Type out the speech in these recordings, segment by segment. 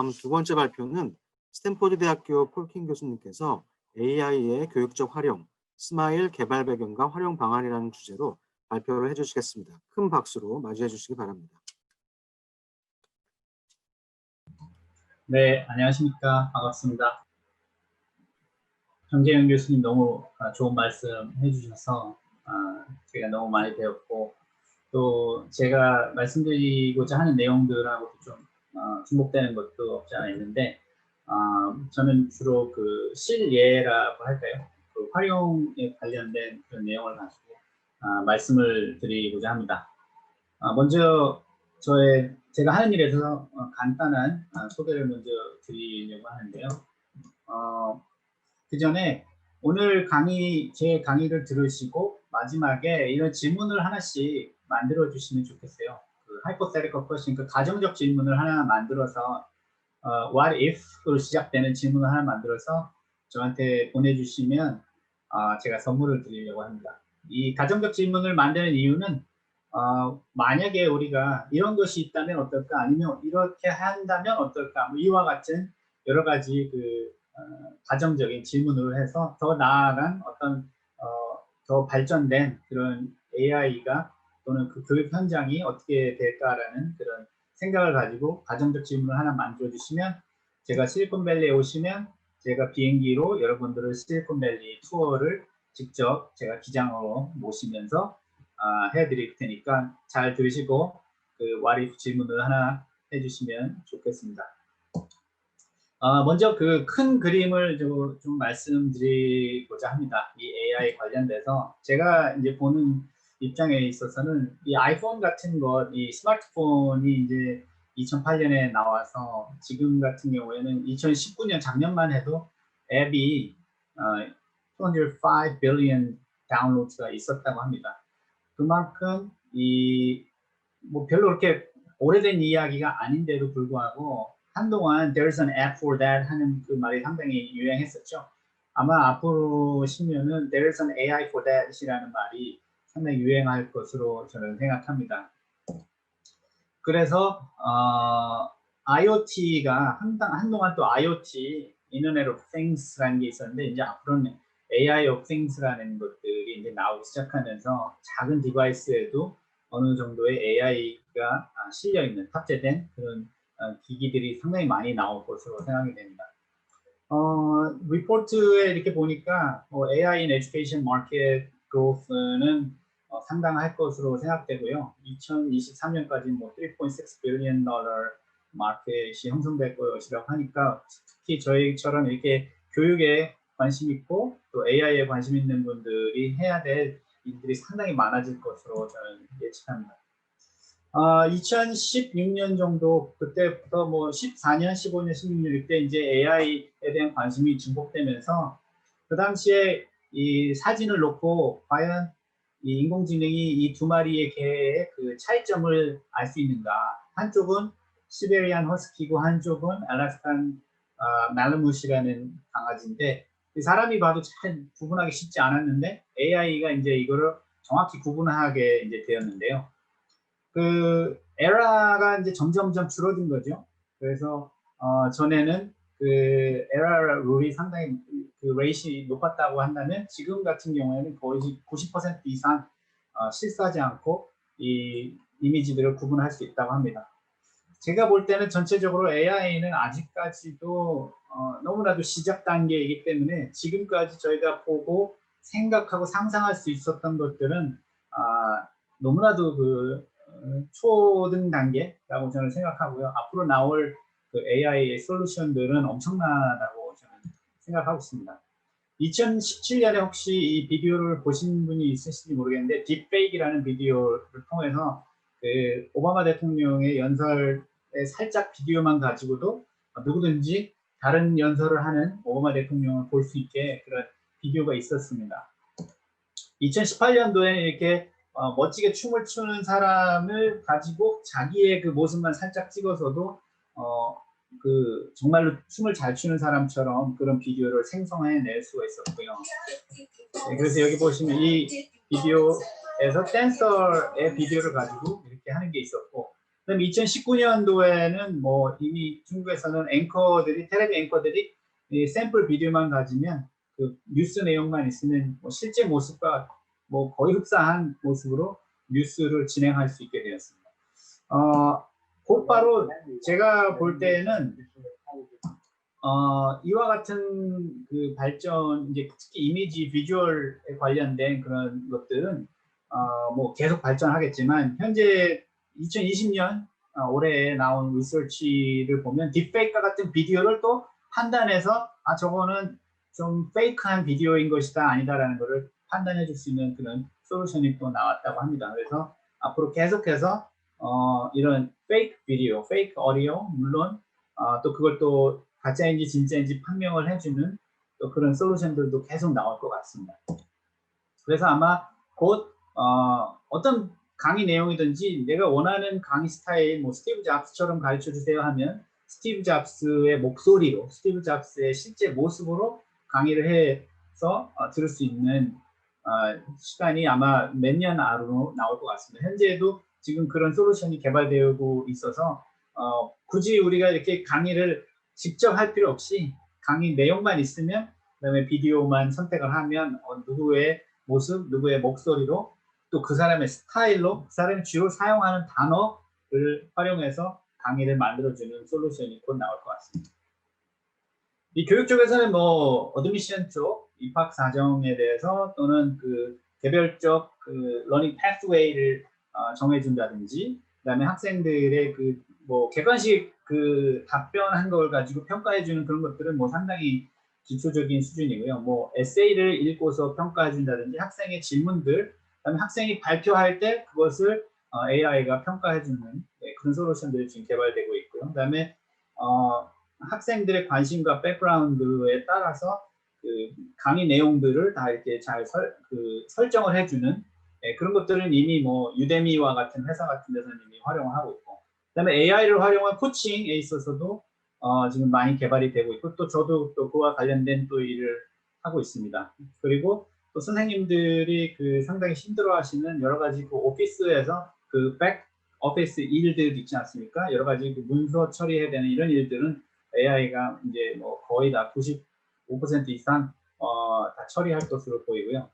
다음 두 번째 발표는 스탠포드 대학교 폴킨 교수님께서 AI의 교육적 활용, 스마일 개발 배경과 활용 방안이라는 주제로 발표를 해주시겠습니다. 큰 박수로 맞이해 주시기 바랍니다. 네, 안녕하십니까. 반갑습니다. 정재영 교수님 너무 좋은 말씀 해주셔서 제가 너무 많이 배웠고, 또 제가 말씀드리고자 하는 내용들하고 좀 중복되는 것도 없지 않아 있는데, 저는 주로 그 실예라고 할까요? 그 활용에 관련된 그런 내용을 가지고 말씀을 드리고자 합니다. 먼저 제가 하는 일에 대해서 간단한 소개를 먼저 드리려고 하는데요. 그 전에 오늘 제 강의를 들으시고 마지막에 이런 질문을 하나씩 만들어 주시면 좋겠어요. 그 hypothetical question, 그 가정적 질문을 하나 만들어서 what if으로 시작되는 질문을 하나 만들어서 저한테 보내주시면 제가 선물을 드리려고 합니다. 이 가정적 질문을 만드는 이유는 만약에 우리가 이런 것이 있다면 어떨까, 아니면 이렇게 한다면 어떨까, 뭐 이와 같은 여러 가지 가정적인 질문을 해서 더 나아간 어떤 더 발전된 그런 AI가 또는 그 교육 현장이 어떻게 될까라는 그런 생각을 가지고 가정적 질문을 하나 만들어 주시면, 제가 실리콘밸리에 오시면 제가 비행기로 여러분들을 실리콘밸리 투어를 직접 제가 기장으로 모시면서 해드릴 테니까 잘 들으시고 그 what if 질문을 하나 해주시면 좋겠습니다. 먼저 그 큰 그림을 좀 말씀드리고자 합니다. 이 AI 관련돼서 제가 이제 보는 입장에 있어서는 이 아이폰 같은 것, 이 스마트폰이 이제 2008년에 나와서 지금 같은 경우에는 2019년 작년만 해도 앱이 205 billion 다운로드가 있었다고 합니다. 그만큼 뭐 별로 그렇게 오래된 이야기가 아닌데도 불구하고 한동안 there's an app for that 하는 그 말이 상당히 유행했었죠. 아마 앞으로 10년은 there's an AI for that이라는 말이 상당히 유행할 것으로 저는 생각합니다. 그래서 IoT가 한동안 또 IoT, Internet of Things라는 게 있었는데, 이제 앞으로는 AI of Things라는 것들이 이제 나오기 시작하면서 작은 디바이스에도 어느 정도의 AI가 실려 있는 탑재된 그런 기기들이 상당히 많이 나올 것으로 생각이 됩니다. 리포트에 이렇게 보니까 AI in Education Market Growth는 상당할 것으로 생각되고요. 2023년까지 뭐 3.6 billion 달러 마켓이 형성될 것이라고 하니까, 특히 저희처럼 이렇게 교육에 관심 있고 또 AI에 관심 있는 분들이 해야 될 일들이 상당히 많아질 것으로 저는 예측합니다. 2016년 정도, 그때부터 뭐 14년, 15년, 16년 이때 이제 AI에 대한 관심이 증폭되면서 그 당시에 이 사진을 놓고 과연 이 인공지능이 이 두 마리의 개의 그 차이점을 알 수 있는가? 한쪽은 시베리안 허스키고 한쪽은 알래스칸 말라무시라는 강아지인데, 사람이 봐도 잘 구분하기 쉽지 않았는데 AI가 이제 이거를 정확히 구분하게 이제 되었는데요. 그 에러가 이제 점점점 줄어든 거죠. 그래서 전에는 그 에러 룰이 상당히 그 레이시 높았다고 한다면, 지금 같은 경우에는 거의 90% 이상 실수하지 않고 이 이미지들을 구분할 수 있다고 합니다. 제가 볼 때는 전체적으로 AI는 아직까지도 너무나도 시작 단계이기 때문에 지금까지 저희가 보고 생각하고 상상할 수 있었던 것들은 너무나도 그 초등 단계라고 저는 생각하고요. 앞으로 나올 그 AI의 솔루션들은 엄청나다고 저는 생각하고 있습니다. 2017년에 혹시 이 비디오를 보신 분이 있으실지 모르겠는데, 딥페이크라는 비디오를 통해서 그 오바마 대통령의 연설에 살짝 비디오만 가지고도 누구든지 다른 연설을 하는 오바마 대통령을 볼 수 있게 그런 비디오가 있었습니다. 2018년도에는 이렇게 멋지게 춤을 추는 사람을 가지고 자기의 그 모습만 살짝 찍어서도 그 정말로 춤을 잘 추는 사람처럼 그런 비디오를 생성해낼 수가 있었고요. 네, 그래서 여기 보시면 이 비디오에서 댄서의 비디오를 가지고 이렇게 하는 게 있었고, 그다음에 2019년도에는 뭐 이미 중국에서는 앵커들이 텔레비 앵커들이 이 샘플 비디오만 가지면 그 뉴스 내용만 있으면 뭐 실제 모습과 뭐 거의 흡사한 모습으로 뉴스를 진행할 수 있게 되었습니다. 곧바로 제가 볼 때는 이와 같은 그 발전, 이제 특히 이미지 비주얼에 관련된 그런 것들은 뭐 계속 발전하겠지만 현재 2020년 올해 나온 리서치를 보면 딥페이크와 같은 비디오를 또 판단해서 저거는 좀 페이크한 비디오인 것이다 아니다라는 것을 판단해 줄 수 있는 그런 솔루션이 또 나왔다고 합니다. 그래서 앞으로 계속해서 이런 페이크 비디오, 페이크 오디오 물론 또 그걸 또 가짜인지 진짜인지 판명을 해주는 또 그런 솔루션들도 계속 나올 것 같습니다. 그래서 아마 곧 어떤 강의 내용이든지 내가 원하는 강의 스타일, 뭐 스티브 잡스처럼 가르쳐 주세요 하면 스티브 잡스의 목소리로, 스티브 잡스의 실제 모습으로 강의를 해서 들을 수 있는 시간이 아마 몇 년 안으로 나올 것 같습니다. 현재도 지금 그런 솔루션이 개발되고 있어서 굳이 우리가 이렇게 강의를 직접 할 필요 없이 강의 내용만 있으면 그다음에 비디오만 선택을 하면 누구의 모습, 누구의 목소리로 또 그 사람의 스타일로 그 사람이 주로 사용하는 단어를 활용해서 강의를 만들어주는 솔루션이 곧 나올 것 같습니다. 이 교육 쪽에서는 뭐 어드미션 쪽 입학 사정에 대해서 또는 그 개별적 그 러닝 패스웨이를 정해준다든지 그다음에 학생들의 그 뭐 객관식 그 답변한 걸 가지고 평가해주는 그런 것들은 뭐 상당히 기초적인 수준이고요. 뭐 에세이를 읽고서 평가해준다든지 학생의 질문들, 그다음에 학생이 발표할 때 그것을 AI가 평가해주는 그런 솔루션들이 지금 개발되고 있고요. 그다음에 학생들의 관심과 백그라운드에 따라서 그 강의 내용들을 다 이렇게 잘 설정을 해주는 그런 것들은 이미 뭐 유데미와 같은 회사 같은 데서는 이미 활용을 하고 있고, 그다음에 AI를 활용한 코칭에 있어서도 지금 많이 개발이 되고 있고, 또 저도 또 그와 관련된 또 일을 하고 있습니다. 그리고 또 선생님들이 그 상당히 힘들어하시는 여러 가지 그 오피스에서 그 백 오피스 일들 있지 않습니까? 여러 가지 그 문서 처리해야 되는 이런 일들은 AI가 이제 뭐 거의 다 95% 이상 다 처리할 것으로 보이고요.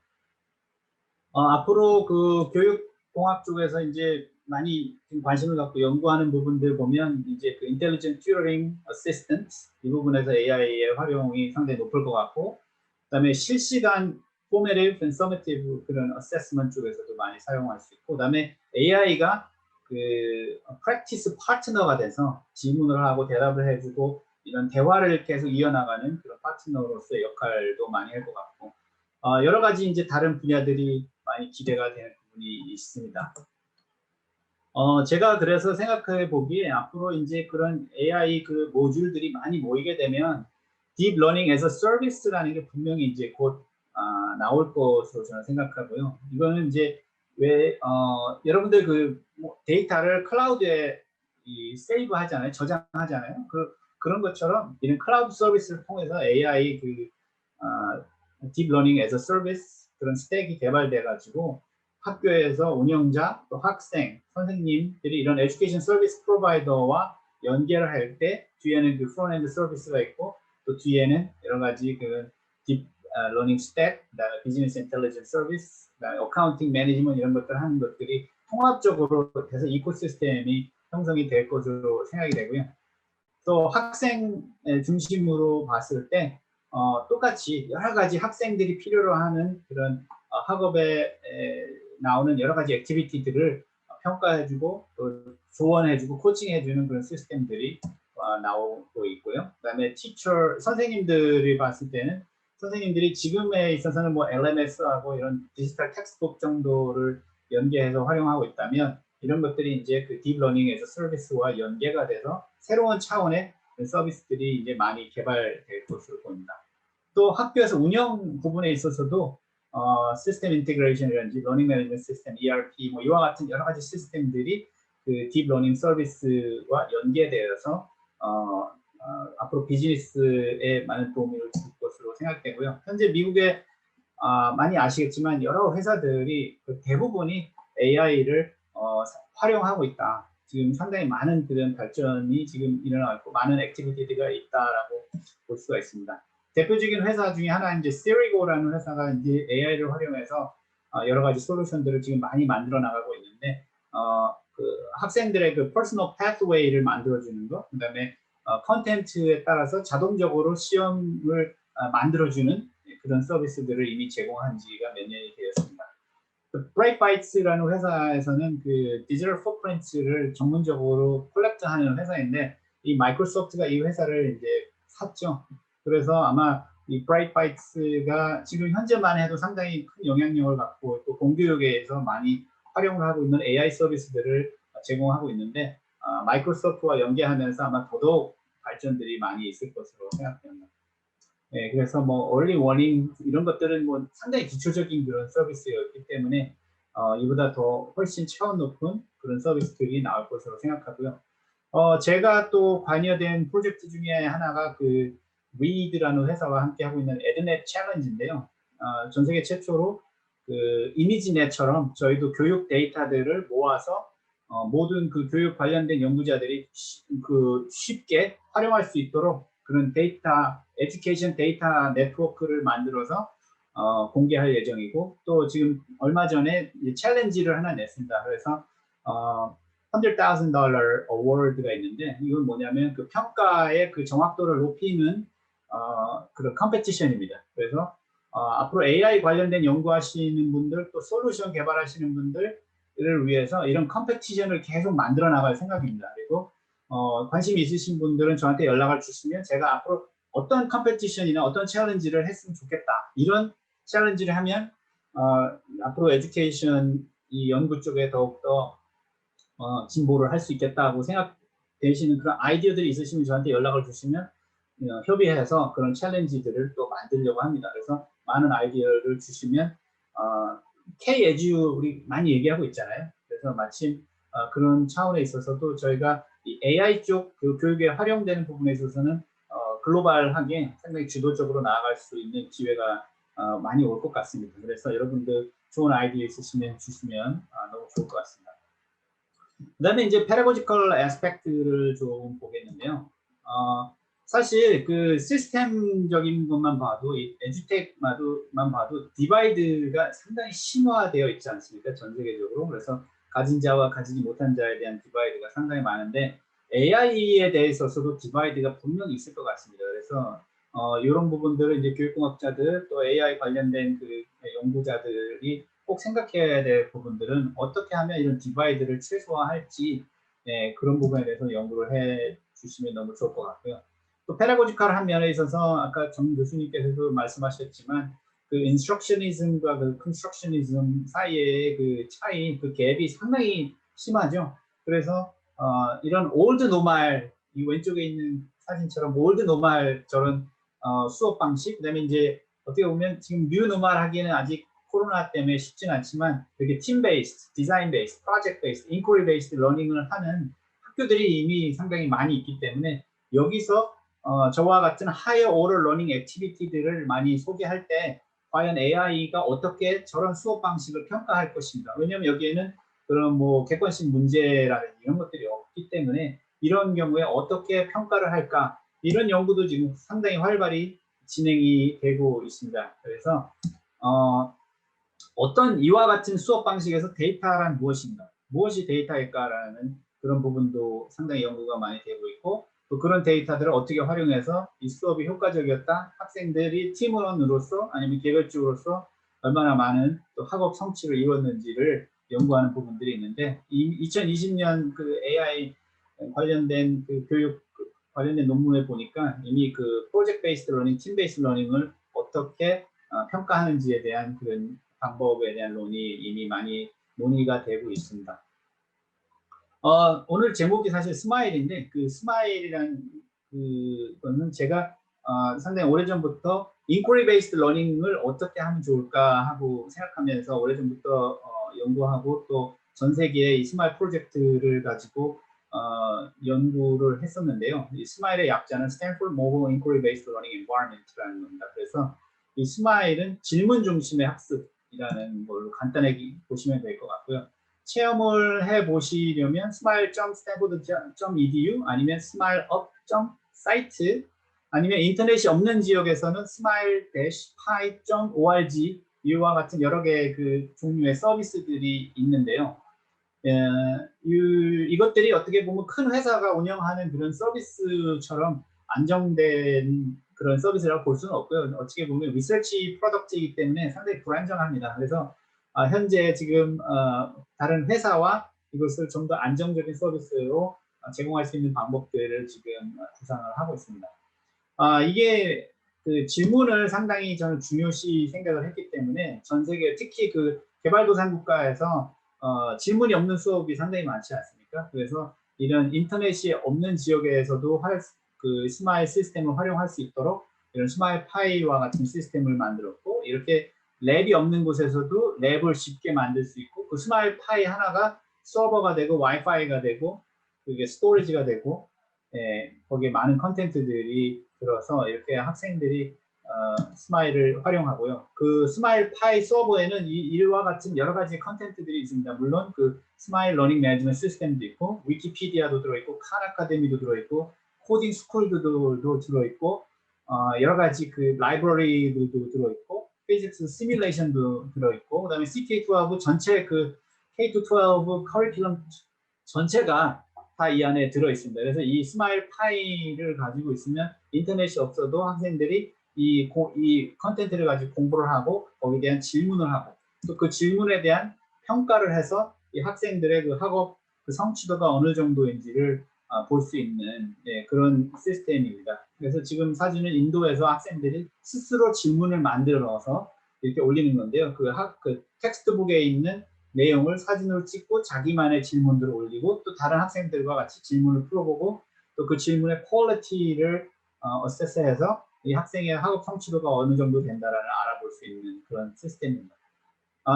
앞으로 그 교육공학 쪽에서 이제 많이 관심을 갖고 연구하는 부분들 보면 이제 그 Intelligent Tutoring Assistant 이 부분에서 AI의 활용이 상당히 높을 것 같고, 그다음에 실시간 Formative and Summative 그런 Assessment 쪽에서도 많이 사용할 수 있고, 그다음에 AI가 그 Practice 파트너가 돼서 질문을 하고 대답을 해주고 이런 대화를 계속 이어나가는 그런 파트너로서의 역할도 많이 할 것 같고, 여러 가지 이제 다른 분야들이 많이 기대가 되는 부분이 있습니다. 제가 그래서 생각해 보기에 앞으로 이제 그런 AI 그 모듈들이 많이 모이게 되면 Deep Learning as a Service라는 게 분명히 이제 곧 나올 것으로 저는 생각하고요. 이거는 이제 왜 여러분들 그 데이터를 클라우드에 세이브 하잖아요, 저장하잖아요. 그런 것처럼 이런 클라우드 서비스를 통해서 AI 그 Deep Learning as a Service 그런 스택이 개발돼 가지고 학교에서 운영자, 또 학생, 선생님들이 이런 에듀케이션 서비스 프로바이더와 연계를 할 때 뒤에는 그 프론트엔드 서비스가 있고 또 뒤에는 여러 가지 그 딥 러닝 스택, 그다음에 비즈니스 인텔리전스 서비스, 그다음에 어카운팅 매니지먼트 이런 것들 하는 것들이 통합적으로 돼서 이코시스템이 형성이 될 것으로 생각이 되고요. 또 학생 중심으로 봤을 때 똑같이 여러 가지 학생들이 필요로 하는 그런 학업에 나오는 여러 가지 액티비티들을 평가해주고 또 조언해주고 코칭해주는 그런 시스템들이 나오고 있고요. 그다음에 선생님들이 봤을 때는 선생님들이 지금에 있어서는 뭐 LMS하고 이런 디지털 텍스트북 정도를 연계해서 활용하고 있다면 이런 것들이 이제 그 딥러닝에서 서비스와 연계가 돼서 새로운 차원의 서비스들이 이제 많이 개발될 것으로 보입니다. 또 학교에서 운영 부분에 있어서도 시스템 인테그레이션이라든지 러닝 매니지먼트 시스템, ERP 뭐 이와 같은 여러 가지 시스템들이 그 딥러닝 서비스와 연계되어서 앞으로 비즈니스에 많은 도움을 줄 것으로 생각되고요. 현재 미국에 많이 아시겠지만 여러 회사들이 그 대부분이 AI를 활용하고 있다. 지금 상당히 많은 그런 발전이 지금 일어나고 많은 액티비티가 있다라고 볼 수가 있습니다. 대표적인 회사 중에 하나는 이제 Serigo라는 회사가 이제 AI를 활용해서 여러 가지 솔루션들을 지금 많이 만들어 나가고 있는데 그 학생들의 그 퍼스널 패스웨이를 만들어주는 것, 그다음에 컨텐츠에 따라서 자동적으로 시험을 만들어주는 그런 서비스들을 이미 제공한 지가 몇 년이 되었습니다. 브레이크바이트스라는 회사에서는 그 디지털 포프린트를 전문적으로 컬렉트하는 회사인데 이 마이크로소프트가 이 회사를 이제 샀죠. 그래서 아마 이 브레이크바이트스가 지금 현재만 해도 상당히 큰 영향력을 갖고 또 공교육에서 많이 활용을 하고 있는 AI 서비스들을 제공하고 있는데 마이크로소프트와 연계하면서 아마 더더욱 발전들이 많이 있을 것으로 생각됩니다. 네, 그래서 뭐 early warning 이런 것들은 뭐 상당히 기초적인 그런 서비스였기 때문에 이보다 더 훨씬 차원 높은 그런 서비스들이 나올 것으로 생각하고요. 제가 또 관여된 프로젝트 중에 하나가 그 리드라는 회사와 함께 하고 있는 에드넷 챌린지인데요. 전 세계 최초로 그 이미지넷처럼 저희도 교육 데이터들을 모아서 모든 그 교육 관련된 연구자들이 쉽게 활용할 수 있도록 그런 데이터, 에듀케이션 데이터 네트워크를 만들어서 공개할 예정이고 또 지금 얼마 전에 챌린지를 하나 냈습니다. 그래서 $100,000 어워드가 있는데 이건 뭐냐면 그 평가의 그 정확도를 높이는 그런 컴페티션입니다. 그래서 앞으로 AI 관련된 연구하시는 분들 또 솔루션 개발하시는 분들을 위해서 이런 컴페티션을 계속 만들어 나갈 생각입니다. 그리고 관심이 있으신 분들은 저한테 연락을 주시면 제가 앞으로 어떤 컴페티션이나 어떤 챌린지를 했으면 좋겠다. 이런 챌린지를 하면 앞으로 에듀케이션 이 연구 쪽에 더욱더 진보를 할 수 있겠다고 생각되시는 그런 아이디어들이 있으시면 저한테 연락을 주시면 협의해서 그런 챌린지들을 또 만들려고 합니다. 그래서 많은 아이디어를 주시면 K-에듀 우리 많이 얘기하고 있잖아요. 그래서 마침 그런 차원에 있어서도 저희가 이 AI 쪽 그 교육에 활용되는 부분에 있어서는 글로벌하게 상당히 주도적으로 나아갈 수 있는 기회가 많이 올 것 같습니다. 그래서 여러분들 좋은 아이디어 있으시면 주시면 너무 좋을 것 같습니다. 그 다음에 이제 pedagogical aspect를 좀 보겠는데요. 사실 그 시스템적인 것만 봐도, 이 에듀텍만 봐도 디바이드가 상당히 심화되어 있지 않습니까? 전 세계적으로. 그래서 가진 자와 가지지 못한 자에 대한 디바이드가 상당히 많은데 AI에 대해서도 디바이드가 분명히 있을 것 같습니다. 그래서 이런 부분들을 이제 교육공학자들 또 AI 관련된 그 연구자들이 꼭 생각해야 될 부분들은 어떻게 하면 이런 디바이드를 최소화할지 그런 부분에 대해서 연구를 해 주시면 너무 좋을 것 같고요. 또 페다고지컬한 면에 있어서 아까 정 교수님께서도 말씀하셨지만 그 인스트럭셔니즘과 그 컨스트럭셔니즘 사이의 그 차이, 그 갭이 상당히 심하죠. 그래서 이런 올드 노말, 이 왼쪽에 있는 사진처럼 올드 노말 저런 수업 방식, 그다음에 이제 어떻게 보면 지금 뉴 노말 하기에는 아직 코로나 때문에 쉽진 않지만 되게 팀 베이스드, 디자인 베이스드, 프로젝트 베이스드, 인quiry 베이스드 러닝을 하는 학교들이 이미 상당히 많이 있기 때문에 여기서 저와 같은 higher order learning activity들을 많이 소개할 때 과연 AI가 어떻게 저런 수업 방식을 평가할 것인가. 왜냐하면 여기에는 그런 뭐 객관식 문제라든지 이런 것들이 없기 때문에 이런 경우에 어떻게 평가를 할까. 이런 연구도 지금 상당히 활발히 진행이 되고 있습니다. 그래서 어떤 이와 같은 수업 방식에서 데이터란 무엇인가, 무엇이 데이터일까라는 그런 부분도 상당히 연구가 많이 되고 있고 또 그런 데이터들을 어떻게 활용해서 이 수업이 효과적이었다, 학생들이 팀원으로서 아니면 개별적으로서 얼마나 많은 또 학업 성취를 이뤘는지를 연구하는 부분들이 있는데 2020년 그 AI 관련된 그 교육 관련된 논문을 보니까 이미 그 프로젝트 베이스드 러닝, 팀 베이스드 러닝을 어떻게 평가하는지에 대한 그런 방법에 대한 논의 이미 많이 논의가 되고 있습니다. 오늘 제목이 사실 스마일인데 그 스마일이라는 그거는 제가 상당히 오래전부터 인quiry based learning을 어떻게 하면 좋을까 하고 생각하면서 오래전부터 연구하고 또 전 세계의 이 스마일 프로젝트를 가지고 연구를 했었는데요. 이 스마일의 약자는 Stanford Mobile Inquiry Based Learning Environment라는 겁니다. 그래서 이 스마일은 질문 중심의 학습이라는 걸로 간단하게 보시면 될 것 같고요. 체험을 해 보시려면 smile.stanford.edu 아니면 smileup.site 아니면 인터넷이 없는 지역에서는 smile-pi.org 이와 같은 여러 개의 그 종류의 서비스들이 있는데요. 이것들이 어떻게 보면 큰 회사가 운영하는 그런 서비스처럼 안정된 그런 서비스라고 볼 수는 없고요. 어떻게 보면 리서치 프로덕트이기 때문에 상당히 불안정합니다. 그래서 현재 지금 다른 회사와 이것을 좀 더 안정적인 서비스로 제공할 수 있는 방법들을 지금 구상을 하고 있습니다. 이게 그 질문을 상당히 저는 중요시 생각을 했기 때문에 전 세계 특히 그 개발도상 국가에서 질문이 없는 수업이 상당히 많지 않습니까? 그래서 이런 인터넷이 없는 지역에서도 그 스마일 시스템을 활용할 수 있도록 이런 스마일 파이와 같은 시스템을 만들었고 이렇게 랩이 없는 곳에서도 랩을 쉽게 만들 수 있고 그 스마일 파이 하나가 서버가 되고 와이파이가 되고 그게 스토리지가 되고 거기에 많은 컨텐츠들이 들어서 이렇게 학생들이 스마일을 활용하고요. 그 스마일 파이 서버에는 이와 같은 여러 가지 컨텐츠들이 있습니다. 물론 그 스마일 러닝 매니지먼트 시스템도 있고 위키피디아도 들어있고 칸 아카데미도 들어있고 코딩 스쿨도 들어있고 여러 가지 그 라이브러리도 들어있고 피직스 시뮬레이션도 들어있고 그다음에 CK12 전체 그 K-12 커리큘럼 전체가 다 이 안에 들어 있습니다. 그래서 이 스마일 파이를 가지고 있으면 인터넷이 없어도 학생들이 이 컨텐츠를 가지고 공부를 하고 거기에 대한 질문을 하고 또 그 질문에 대한 평가를 해서 이 학생들의 그 학업 그 성취도가 어느 정도인지를 볼 수 있는 그런 시스템입니다. 그래서 지금 사진은 인도에서 학생들이 스스로 질문을 만들어서 이렇게 올리는 건데요. 그 텍스트북에 있는 내용을 사진으로 찍고 자기만의 질문들을 올리고 또 다른 학생들과 같이 질문을 풀어보고 또 그 질문의 퀄리티를 어세스해서 이 학생의 학업 성취도가 어느 정도 된다라는 알아볼 수 있는 그런 시스템입니다.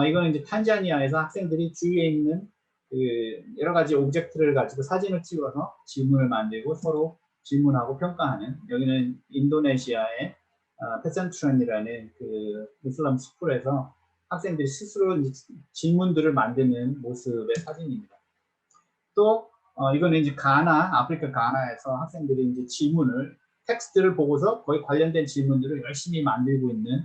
이거는 이제 탄자니아에서 학생들이 주위에 있는 그 여러 가지 오브젝트를 가지고 사진을 찍어서 질문을 만들고 서로 질문하고 평가하는 여기는 인도네시아의 페센트런이라는 그 이슬람 스쿨에서 학생들이 스스로 질문들을 만드는 모습의 사진입니다. 또 이거는 이제 아프리카 가나에서 학생들이 이제 질문을 텍스트를 보고서 거의 관련된 질문들을 열심히 만들고 있는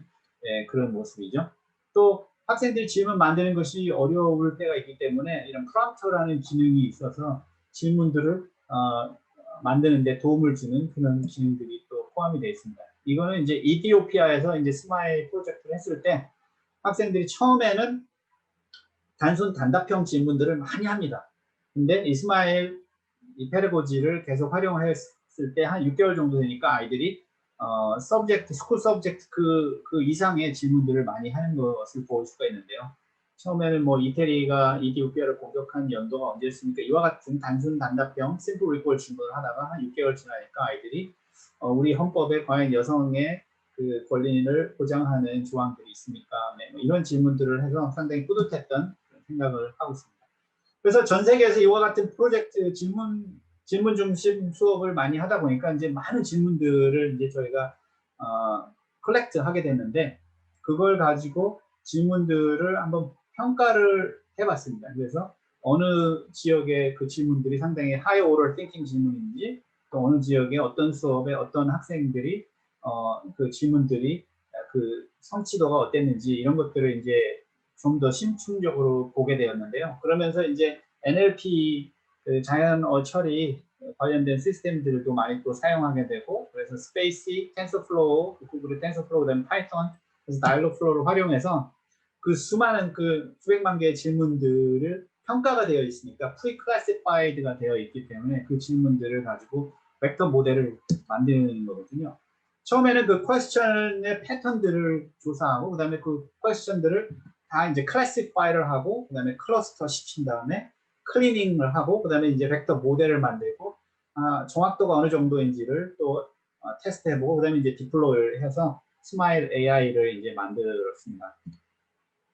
그런 모습이죠. 또 학생들이 질문 만드는 것이 어려울 때가 있기 때문에 이런 프롬프트라는 기능이 있어서 질문들을 만드는 데 도움을 주는 그런 기능들이 또 포함이 되어 있습니다. 이거는 이제 이티오피아에서 이제 스마일 프로젝트를 했을 때 학생들이 처음에는 단순 단답형 질문들을 많이 합니다. 근데 이스마일 이 페다고지를 계속 활용을 했을 때 한 6개월 정도 되니까 아이들이 스쿨 서브젝트 그 이상의 질문들을 많이 하는 것을 볼 수가 있는데요. 처음에는 뭐 이태리가 이티오피아를 공격한 연도가 언제였습니까? 이와 같은 단순 단답형 심플 리콜 질문을 하다가 한 6개월 지나니까 아이들이 우리 헌법에 과연 여성의 그 권리를 보장하는 조항들이 있습니까? 뭐 이런 질문들을 해서 상당히 뿌듯했던 생각을 하고 있습니다. 그래서 전 세계에서 이와 같은 프로젝트 질문 중심 수업을 많이 하다 보니까 이제 많은 질문들을 이제 저희가 컬렉트 하게 됐는데 그걸 가지고 질문들을 한번 평가를 해봤습니다. 그래서 어느 지역의 그 질문들이 상당히 high order thinking 질문인지 또 어느 지역의 어떤 수업에 어떤 학생들이 그 질문들이 그 성취도가 어땠는지 이런 것들을 이제 좀 더 심층적으로 보게 되었는데요. 그러면서 이제 NLP 그 자연어 처리 관련된 시스템들도 많이 또 사용하게 되고 그래서 스페이시, 텐서플로우, 구글의 텐서플로우, 그다음에 파이썬, 그래서 다이얼로그플로우를 활용해서 그 수많은 그 수백만 개의 질문들을 평가가 되어 있으니까 프리클래시파이드가 되어 있기 때문에 그 질문들을 가지고 벡터 모델을 만드는 거거든요. 처음에는 그 퀘스천의 패턴들을 조사하고 그다음에 그 퀘스천들을 다 이제 클래시파이를 하고 그다음에 클러스터 시킨 다음에 클리닝을 하고 그다음에 이제 벡터 모델을 만들고 정확도가 어느 정도인지를 또 테스트해보고 그다음에 이제 디플로이를 해서 스마일 AI를 이제 만들었습니다.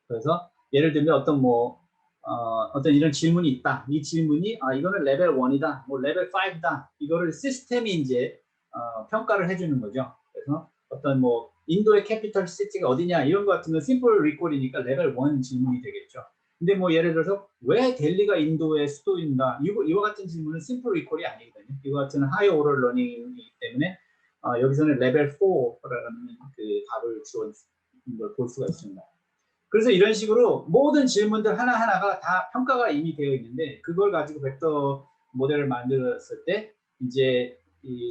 그래서 예를 들면 어떤 이런 질문이 있다. 이 질문이 이거는 레벨 1이다, 뭐 레벨 5다. 이거를 시스템이 이제 평가를 해주는 거죠. 그래서 어떤 뭐 인도의 캐피털 시티가 어디냐 이런 것 같은 건 심플 리콜이니까 레벨 1 질문이 되겠죠. 근데 뭐 예를 들어서 왜 델리가 인도의 수도인가? 이와 같은 질문은 심플 리콜이 아니거든요. 이와 같은 하이 오럴 러닝이기 때문에 여기서는 레벨 4라는 그 답을 주는 걸 볼 수가 있습니다. 그래서 이런 식으로 모든 질문들 하나하나가 다 평가가 이미 되어 있는데 그걸 가지고 벡터 모델을 만들었을 때 이제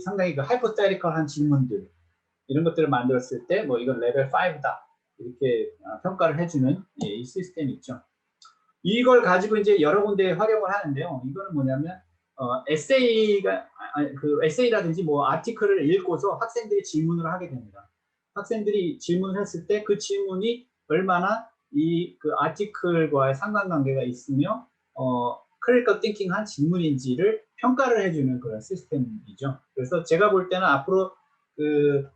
상당히 그 하이포테티컬한 질문들 이런 것들을 만들었을 때 뭐 이건 레벨 5다 이렇게 평가를 해주는 이 시스템이 있죠. 이걸 가지고 이제 여러 군데에 활용을 하는데요. 이거는 뭐냐면 그 에세이라든지 뭐 아티클을 읽고서 학생들이 질문을 하게 됩니다. 학생들이 질문을 했을 때 그 질문이 얼마나 이 그 아티클과의 상관관계가 있으며 크리티컬 띵킹한 질문인지를 평가를 해주는 그런 시스템이죠. 그래서 제가 볼 때는 앞으로 그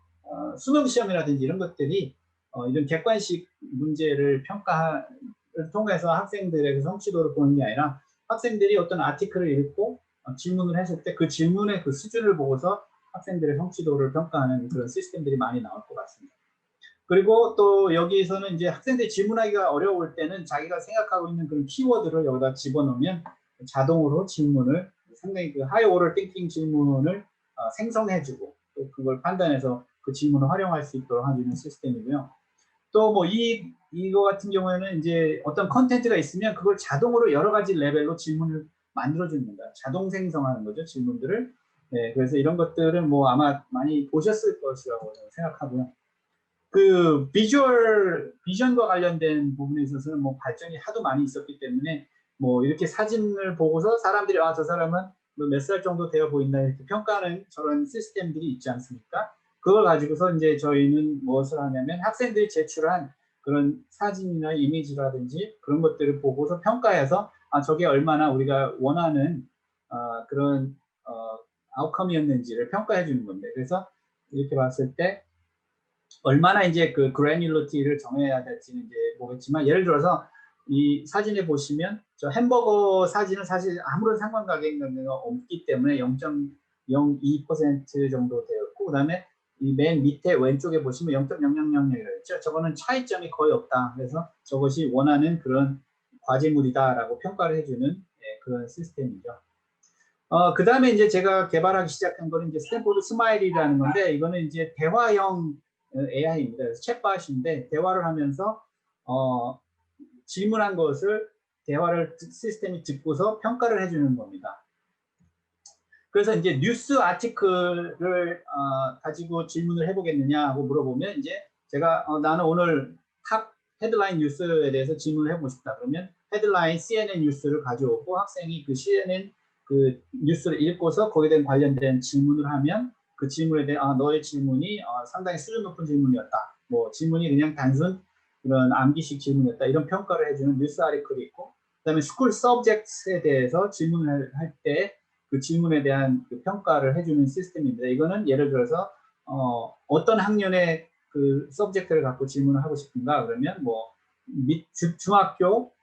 수능 시험이라든지 이런 것들이 이런 객관식 문제를 평가를 통해서 학생들의 성취도를 보는 게 아니라 학생들이 어떤 아티클을 읽고 질문을 했을 때 그 질문의 그 수준을 보고서 학생들의 성취도를 평가하는 그런 시스템들이 많이 나올 것 같습니다. 그리고 또 여기서는 이제 학생들이 질문하기가 어려울 때는 자기가 생각하고 있는 그런 키워드를 여기다 집어넣으면 자동으로 질문을 상당히 그 하이 오럴 띵킹 질문을 생성해주고 또 그걸 판단해서 그 질문을 활용할 수 있도록 해주는 시스템이고요. 또 뭐 이거 같은 경우에는 이제 어떤 컨텐츠가 있으면 그걸 자동으로 여러 가지 레벨로 질문을 만들어주는 겁니다. 자동 생성하는 거죠, 질문들을. 네, 그래서 이런 것들은 뭐 아마 많이 보셨을 것이라고 생각하고요. 그 비전과 관련된 부분에 있어서는 뭐 발전이 하도 많이 있었기 때문에 뭐 이렇게 사진을 보고서 사람들이 저 사람은 몇 살 정도 되어 보인다 이렇게 평가하는 저런 시스템들이 있지 않습니까? 그걸 가지고서 이제 저희는 무엇을 하냐면 학생들이 제출한 그런 사진이나 이미지라든지 그런 것들을 보고서 평가해서 저게 얼마나 우리가 원하는 그런 아웃컴이었는지를 평가해 주는 건데 그래서 이렇게 봤을 때 얼마나 이제 그 그래뉼러티를 정해야 될지는 이제 모르겠지만 예를 들어서 이 사진에 보시면 저 햄버거 사진은 사실 아무런 상관관계가 없기 때문에 0.02% 정도 되었고 그다음에 이 맨 밑에 왼쪽에 보시면 0.0000이라고 했죠. 저거는 차이점이 거의 없다. 그래서 저것이 원하는 그런 과제물이다라고 평가를 해주는 그런 시스템이죠. 그 다음에 이제 제가 개발하기 시작한 거는 이제 스탠포드 스마일이라는 건데 이거는 이제 대화형 AI입니다. 그래서 챗봇인데 대화를 하면서 질문한 것을 대화를 시스템이 듣고서 평가를 해주는 겁니다. 그래서 이제 뉴스 아티클을 가지고 질문을 해보겠느냐 하고 물어보면 이제 제가 나는 오늘 탑 헤드라인 뉴스에 대해서 질문을 해보고 싶다. 그러면 헤드라인 CNN 뉴스를 가져오고 학생이 그 CNN 그 뉴스를 읽고서 거기에 대한 관련된 질문을 하면 그 질문에 대한 너의 질문이 상당히 수준 높은 질문이었다. 뭐 질문이 그냥 단순 그런 암기식 질문이었다. 이런 평가를 해주는 뉴스 아티클이 있고 그다음에 스쿨 서브젝트에 대해서 질문을 할 때 그 질문에 대한 그 평가를 해주는 시스템입니다. 이거는 예를 들어서 어떤 학년의 그 서브젝트를 갖고 질문을 하고 싶은가 그러면 뭐 중학교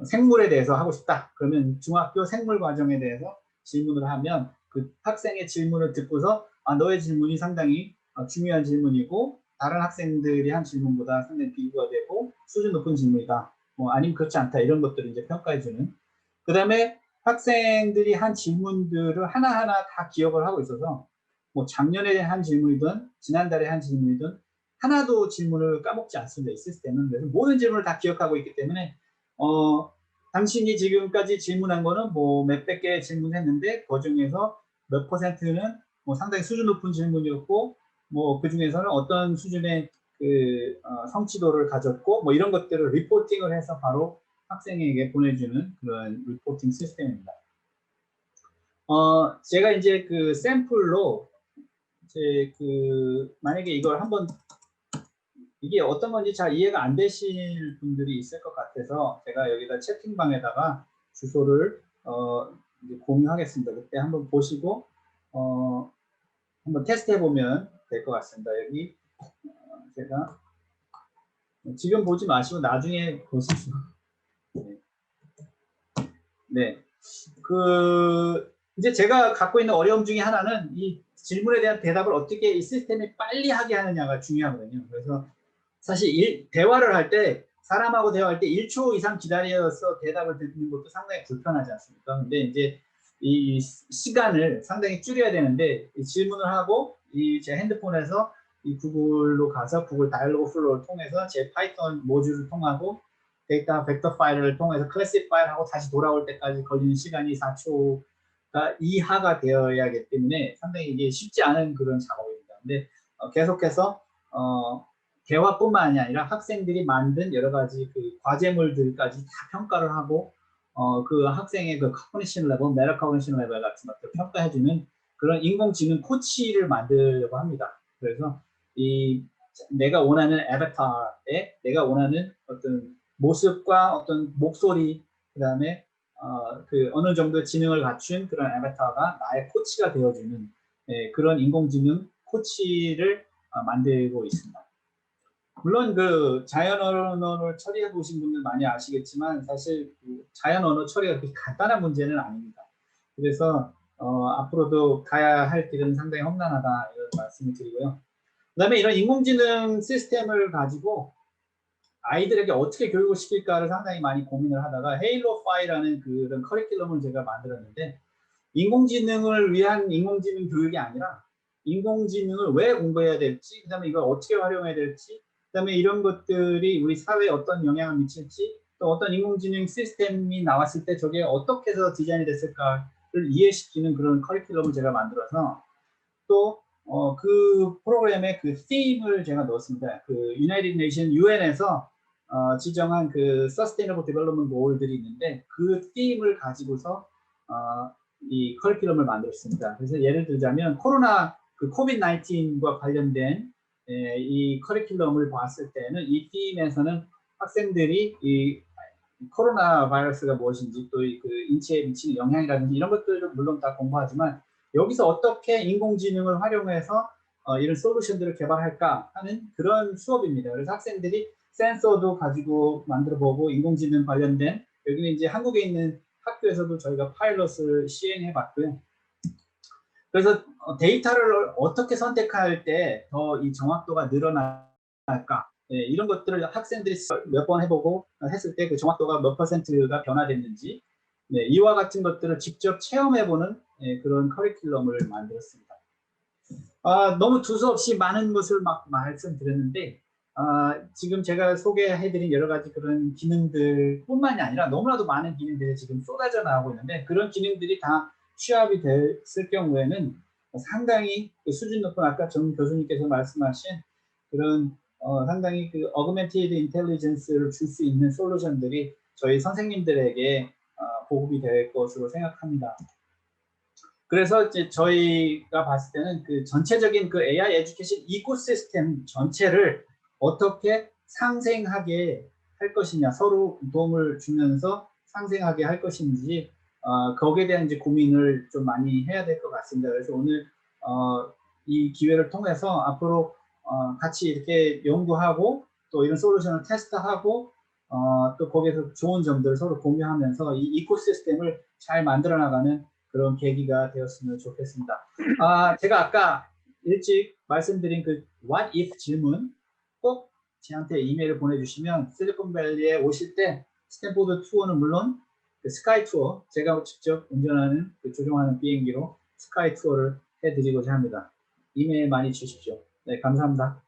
생물에 대해서 하고 싶다. 그러면 중학교 생물 과정에 대해서 질문을 하면 그 학생의 질문을 듣고서 너의 질문이 상당히 중요한 질문이고 다른 학생들이 한 질문보다 상당히 비교가 되고 수준 높은 질문이다. 뭐 아니면 그렇지 않다. 이런 것들을 이제 평가해주는. 그 다음에 학생들이 한 질문들을 하나하나 다 기억을 하고 있어서 뭐 작년에 한 질문이든 지난달에 한 질문이든 하나도 질문을 까먹지 않습니다. 이 시스템은. 그래서 모든 질문을 다 기억하고 있기 때문에 당신이 지금까지 질문한 거는 뭐 몇백 개 질문했는데 그 중에서 몇 퍼센트는 뭐 상당히 수준 높은 질문이었고 뭐 그 중에서는 어떤 수준의 그 성취도를 가졌고 뭐 이런 것들을 리포팅을 해서 바로 학생에게 보내주는 그런 리포팅 시스템입니다. 제가 이제 그 샘플로 만약에 이걸 한번 이게 어떤 건지 잘 이해가 안 되실 분들이 있을 것 같아서 제가 여기다 채팅방에다가 주소를 이제 공유하겠습니다. 그때 한번 보시고 한번 테스트해 보면 될 것 같습니다. 여기 제가 지금 보지 마시고 나중에 보십시오. 네. 이제 제가 갖고 있는 어려움 중에 하나는 이 질문에 대한 대답을 어떻게 이 시스템이 빨리 하게 하느냐가 중요하거든요. 그래서 사실 대화를 할 때 사람하고 대화할 때 1초 이상 기다려서 대답을 듣는 것도 상당히 불편하지 않습니까? 근데 이제 이 시간을 상당히 줄여야 되는데 질문을 하고 제 핸드폰에서 이 구글로 가서 구글 다이얼로그 플로우를 통해서 제 파이썬 모듈을 통하고 데이터 벡터 파일을 통해서 클래시파이를 하고 다시 돌아올 때까지 걸리는 시간이 4초가 이하가 되어야 하기 때문에 상당히 이게 쉽지 않은 그런 작업입니다. 근데 계속해서 대화뿐만 아니라 학생들이 만든 여러 가지 그 과제물들까지 다 평가를 하고 그 학생의 그 커그니션 레벨, 메타 커그니션 레벨 같은 것들을 평가해주는 그런 인공지능 코치를 만들려고 합니다. 그래서 이 내가 원하는 애바타에 내가 원하는 어떤 모습과 어떤 목소리, 그다음에 그 어느 정도 지능을 갖춘 그런 애바타가 나의 코치가 되어주는 그런 인공지능 코치를 만들고 있습니다. 물론 그 자연 언어를 처리해 보신 분들 많이 아시겠지만 사실 그 자연 언어 처리가 그렇게 간단한 문제는 아닙니다. 그래서 앞으로도 가야 할 길은 상당히 험난하다 이런 말씀을 드리고요. 그다음에 이런 인공지능 시스템을 가지고 아이들에게 어떻게 교육을 시킬까를 상당히 많이 고민을 하다가 헤일로5라는 그런 커리큘럼을 제가 만들었는데 인공지능을 위한 인공지능 교육이 아니라 인공지능을 왜 공부해야 될지, 그다음에 이걸 어떻게 활용해야 될지, 그다음에 이런 것들이 우리 사회에 어떤 영향을 미칠지, 또 어떤 인공지능 시스템이 나왔을 때 저게 어떻게 해서 디자인이 됐을까를 이해시키는 그런 커리큘럼을 제가 만들어서 또 그 프로그램의 그 팀을 제가 넣었습니다. 그 United Nations UN에서 지정한 그 Sustainable Development Goal들이 있는데 그 팀을 가지고서 이 커리큘럼을 만들었습니다. 그래서 예를 들자면 코로나 그 코비드-19과 관련된 이 커리큘럼을 봤을 때는 이 팀에서는 학생들이 이 코로나 바이러스가 무엇인지 또 그 인체에 미치는 영향이라든지 이런 것들을 물론 다 공부하지만 여기서 어떻게 인공지능을 활용해서 이런 솔루션들을 개발할까 하는 그런 수업입니다. 그래서 학생들이 센서도 가지고 만들어보고 인공지능 관련된 여기는 이제 한국에 있는 학교에서도 저희가 파일럿을 시행해 봤고요. 그래서 데이터를 어떻게 선택할 때 더 이 정확도가 늘어날까 이런 것들을 학생들이 몇 번 해보고 했을 때 그 정확도가 몇 퍼센트가 변화됐는지 이와 같은 것들을 직접 체험해보는 그런 커리큘럼을 만들었습니다. 너무 두서없이 많은 것을 막 말씀드렸는데 지금 제가 소개해드린 여러 가지 그런 기능들 뿐만이 아니라 너무나도 많은 기능들이 지금 쏟아져 나오고 있는데 그런 기능들이 다 취합이 됐을 경우에는 상당히 그 수준 높은 아까 정 교수님께서 말씀하신 그런 상당히 그 어그멘티드 인텔리전스를 줄 수 있는 솔루션들이 저희 선생님들에게 보급이 될 것으로 생각합니다. 그래서 이제 저희가 봤을 때는 그 전체적인 그 AI 에듀케이션 이코시스템 전체를 어떻게 상생하게 할 것이냐, 서로 도움을 주면서 상생하게 할 것인지 거기에 대한 이제 고민을 좀 많이 해야 될 것 같습니다. 그래서 오늘 이 기회를 통해서 앞으로 같이 이렇게 연구하고 또 이런 솔루션을 테스트하고 또 거기에서 좋은 점들을 서로 공유하면서 이 이코시스템을 잘 만들어 나가는 그런 계기가 되었으면 좋겠습니다. 제가 아까 일찍 말씀드린 그 what if 질문 꼭 저한테 이메일을 보내주시면 실리콘밸리에 오실 때 스탠포드 투어는 물론 그 스카이 투어 제가 직접 운전하는 그 조종하는 비행기로 스카이 투어를 해드리고자 합니다. 이메일 많이 주십시오. 네, 감사합니다.